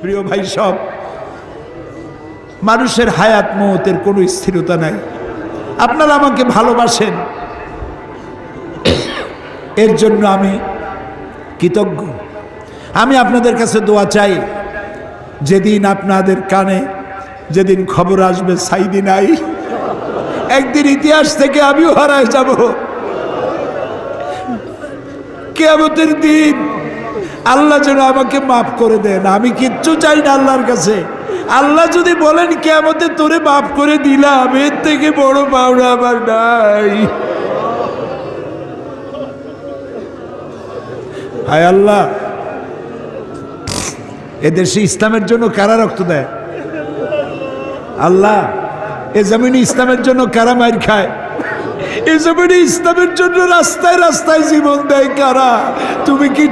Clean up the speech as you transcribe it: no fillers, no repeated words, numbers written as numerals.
প্রিয় ভাই, সব মানুষের হায়াত মওতের কোনো স্থিরতা নাই। আপনারা আমাকে ভালোবাসেন, এর জন্য আমি কৃতজ্ঞ। আমি আপনাদের কাছে দোয়া চাই, যেদিন আপনাদের কানে যেদিন খবর আসবে সাইদি নাই, একদিন ইতিহাস থেকে আমিও হারায় যাব। কিয়ামতের দিন আল্লাহ যেন আমাকে মাফ করে দেন। আমি কিচ্ছু চাই না আল্লাহর কাছে। আল্লাহ যদি বলেন কিয়ামতে তোরে মাফ করে দিলাম, এর থেকে বড় পাওনা আমার নাই। হায় আল্লাহ, এদেশে ইসলামের জন্য কারা রক্ত দেয়? আল্লাহ, এ জমিনে ইসলামের জন্য কারা মাইর খায়? এ জমিনে ইসলামের জন্য রাস্তায় রাস্তায় জীবন দেয় কারা? তুমি কি